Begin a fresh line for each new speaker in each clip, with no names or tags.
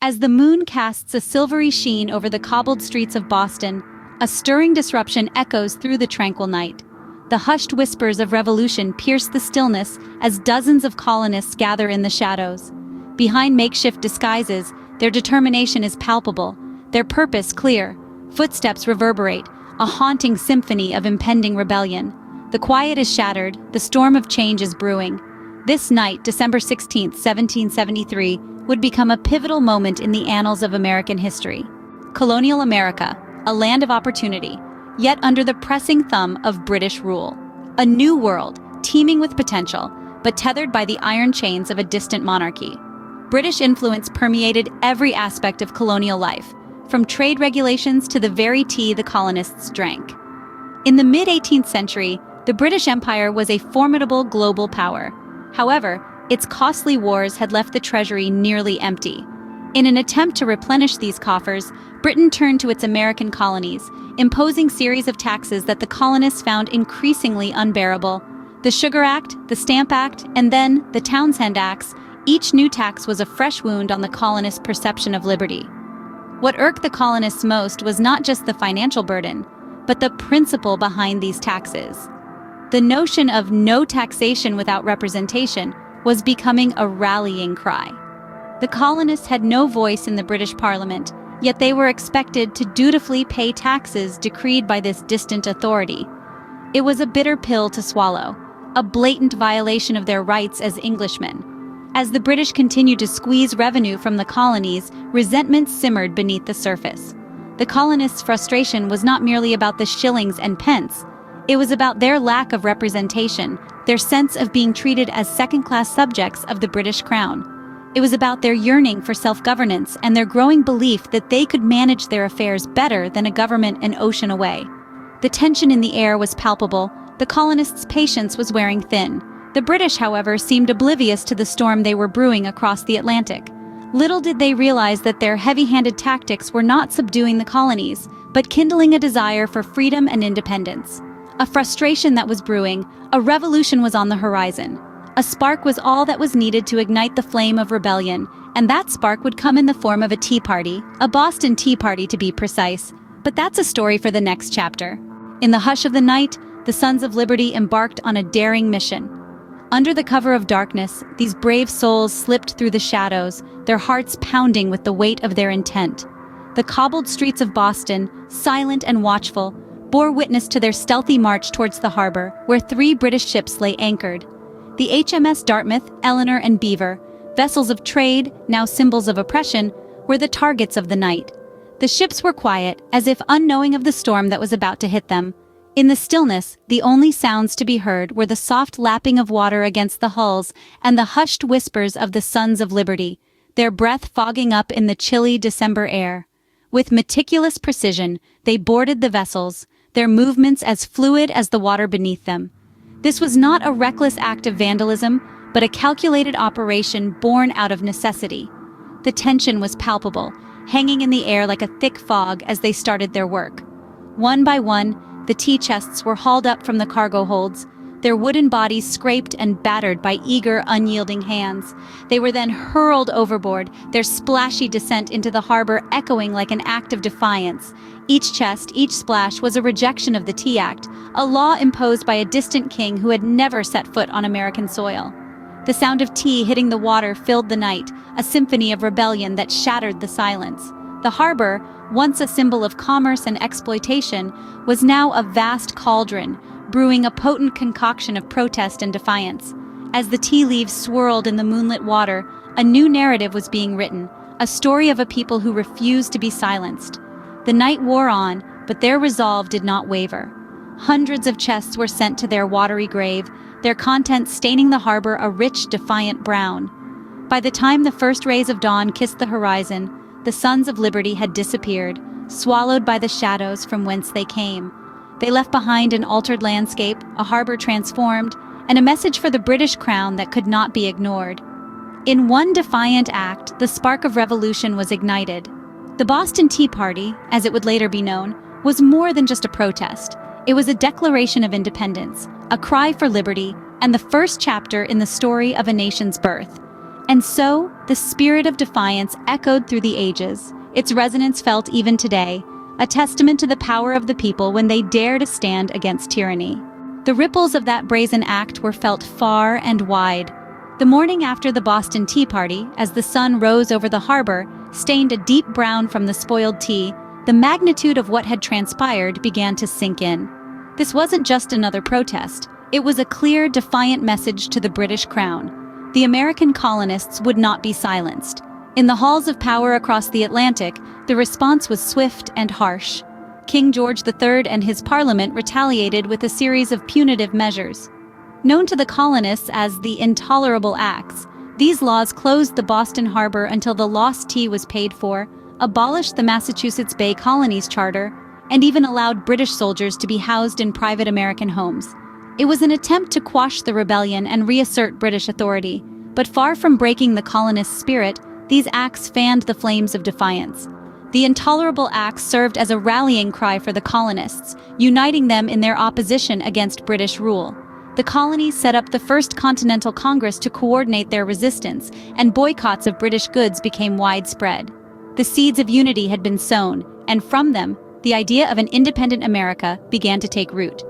As the moon casts a silvery sheen over the cobbled streets of Boston, a stirring disruption echoes through the tranquil night. The hushed whispers of revolution pierce the stillness as dozens of colonists gather in the shadows. Behind makeshift disguises, their determination is palpable, their purpose clear. Footsteps reverberate, a haunting symphony of impending rebellion. The quiet is shattered, the storm of change is brewing. This night, December 16, 1773, would become a pivotal moment in the annals of American history. Colonial America, a land of opportunity, yet under the pressing thumb of British rule. A new world, teeming with potential, but tethered by the iron chains of a distant monarchy. British influence permeated every aspect of colonial life, from trade regulations to the very tea the colonists drank. In the mid-18th century, the British Empire was a formidable global power. However, its costly wars had left the treasury nearly empty. In an attempt to replenish these coffers, Britain turned to its American colonies, imposing series of taxes that the colonists found increasingly unbearable. The Sugar Act, the Stamp Act, and then the Townshend Acts, each new tax was a fresh wound on the colonists' perception of liberty. What irked the colonists most was not just the financial burden, but the principle behind these taxes. The notion of no taxation without representation was becoming a rallying cry. The colonists had no voice in the British Parliament, yet they were expected to dutifully pay taxes decreed by this distant authority. It was a bitter pill to swallow, a blatant violation of their rights as Englishmen. As the British continued to squeeze revenue from the colonies, resentment simmered beneath the surface. The colonists' frustration was not merely about the shillings and pence. It was about their lack of representation, their sense of being treated as second-class subjects of the British Crown. It was about their yearning for self-governance and their growing belief that they could manage their affairs better than a government an ocean away. The tension in the air was palpable. The colonists' patience was wearing thin. The British, however, seemed oblivious to the storm they were brewing across the Atlantic. Little did they realize that their heavy-handed tactics were not subduing the colonies, but kindling a desire for freedom and independence. A frustration that was brewing, a revolution was on the horizon. A spark was all that was needed to ignite the flame of rebellion, and that spark would come in the form of a tea party, a Boston Tea Party to be precise. But that's a story for the next chapter. In the hush of the night, the Sons of Liberty embarked on a daring mission. Under the cover of darkness, these brave souls slipped through the shadows, their hearts pounding with the weight of their intent. The cobbled streets of Boston, silent and watchful, bore witness to their stealthy march towards the harbor, where 3 British ships lay anchored. The HMS Dartmouth, Eleanor, and Beaver, vessels of trade, now symbols of oppression, were the targets of the night. The ships were quiet, as if unknowing of the storm that was about to hit them. In the stillness, the only sounds to be heard were the soft lapping of water against the hulls and the hushed whispers of the Sons of Liberty, their breath fogging up in the chilly December air. With meticulous precision, they boarded the vessels, their movements as fluid as the water beneath them. This was not a reckless act of vandalism, but a calculated operation born out of necessity. The tension was palpable, hanging in the air like a thick fog as they started their work. One by one, the tea chests were hauled up from the cargo holds, their wooden bodies scraped and battered by eager, unyielding hands. They were then hurled overboard, their splashy descent into the harbor echoing like an act of defiance. Each chest, each splash was a rejection of the Tea Act, a law imposed by a distant king who had never set foot on American soil. The sound of tea hitting the water filled the night, a symphony of rebellion that shattered the silence. The harbor, once a symbol of commerce and exploitation, was now a vast cauldron, brewing a potent concoction of protest and defiance. As the tea leaves swirled in the moonlit water, a new narrative was being written, a story of a people who refused to be silenced. The night wore on, but their resolve did not waver. Hundreds of chests were sent to their watery grave, their contents staining the harbor a rich, defiant brown. By the time the first rays of dawn kissed the horizon, the Sons of Liberty had disappeared, swallowed by the shadows from whence they came. They left behind an altered landscape, a harbor transformed, and a message for the British Crown that could not be ignored. In one defiant act, the spark of revolution was ignited. The Boston Tea Party, as it would later be known, was more than just a protest. It was a declaration of independence, a cry for liberty, and the first chapter in the story of a nation's birth. And so, the spirit of defiance echoed through the ages, its resonance felt even today, a testament to the power of the people when they dare to stand against tyranny. The ripples of that brazen act were felt far and wide. The morning after the Boston Tea Party, as the sun rose over the harbor, stained a deep brown from the spoiled tea, the magnitude of what had transpired began to sink in. This wasn't just another protest. It was a clear, defiant message to the British Crown. The American colonists would not be silenced. In the halls of power across the Atlantic, the response was swift and harsh. King George III and his parliament retaliated with a series of punitive measures. Known to the colonists as the Intolerable Acts, these laws closed the Boston Harbor until the lost tea was paid for, abolished the Massachusetts Bay Colony's charter, and even allowed British soldiers to be housed in private American homes. It was an attempt to quash the rebellion and reassert British authority, but far from breaking the colonists' spirit, these acts fanned the flames of defiance. The Intolerable Acts served as a rallying cry for the colonists, uniting them in their opposition against British rule. The colonies set up the First Continental Congress to coordinate their resistance, and boycotts of British goods became widespread. The seeds of unity had been sown, and from them, the idea of an independent America began to take root.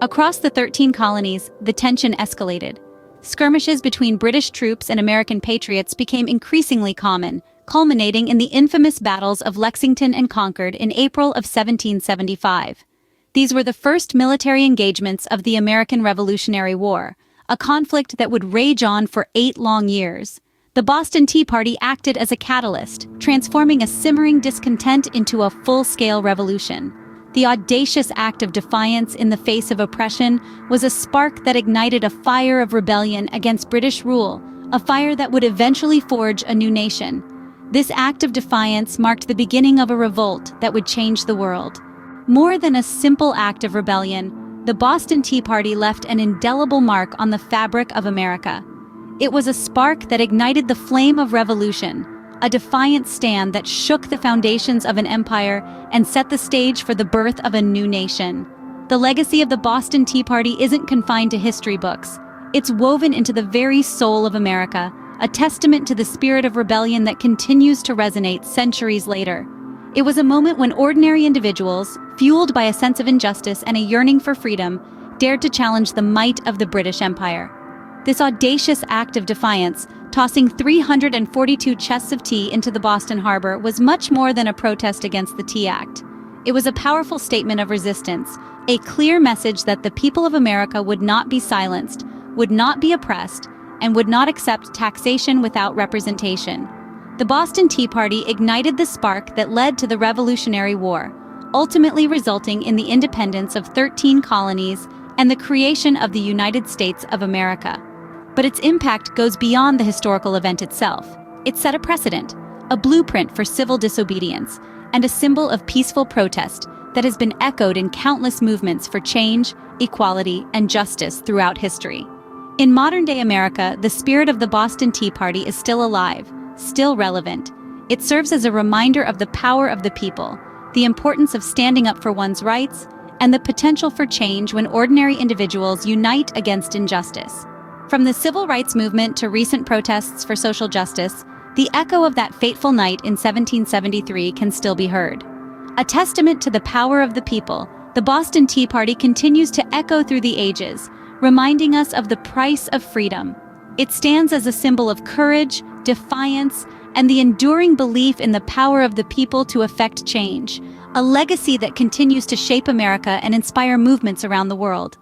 Across the 13 colonies, the tension escalated. Skirmishes between British troops and American patriots became increasingly common, culminating in the infamous battles of Lexington and Concord in April of 1775. These were the first military engagements of the American Revolutionary War, a conflict that would rage on for 8 long years. The Boston Tea Party acted as a catalyst, transforming a simmering discontent into a full-scale revolution. The audacious act of defiance in the face of oppression was a spark that ignited a fire of rebellion against British rule, a fire that would eventually forge a new nation. This act of defiance marked the beginning of a revolt that would change the world. More than a simple act of rebellion, the Boston Tea Party left an indelible mark on the fabric of America. It was a spark that ignited the flame of revolution, a defiant stand that shook the foundations of an empire and set the stage for the birth of a new nation. The legacy of the Boston Tea Party isn't confined to history books. It's woven into the very soul of America, a testament to the spirit of rebellion that continues to resonate centuries later. It was a moment when ordinary individuals, fueled by a sense of injustice and a yearning for freedom, dared to challenge the might of the British Empire. This audacious act of defiance, tossing 342 chests of tea into the Boston Harbor, was much more than a protest against the Tea Act. It was a powerful statement of resistance, a clear message that the people of America would not be silenced, would not be oppressed, and would not accept taxation without representation. The Boston Tea Party ignited the spark that led to the Revolutionary War, ultimately resulting in the independence of 13 colonies and the creation of the United States of America. But its impact goes beyond the historical event itself. It set a precedent, a blueprint for civil disobedience, and a symbol of peaceful protest that has been echoed in countless movements for change, equality, and justice throughout history. In modern-day America, the spirit of the Boston Tea Party is still alive, still relevant. It serves as a reminder of the power of the people, the importance of standing up for one's rights, and the potential for change when ordinary individuals unite against injustice. From the civil rights movement to recent protests for social justice, the echo of that fateful night in 1773 can still be heard. A testament to the power of the people, the Boston Tea Party continues to echo through the ages, reminding us of the price of freedom. It stands as a symbol of courage, defiance, and the enduring belief in the power of the people to effect change, a legacy that continues to shape America and inspire movements around the world.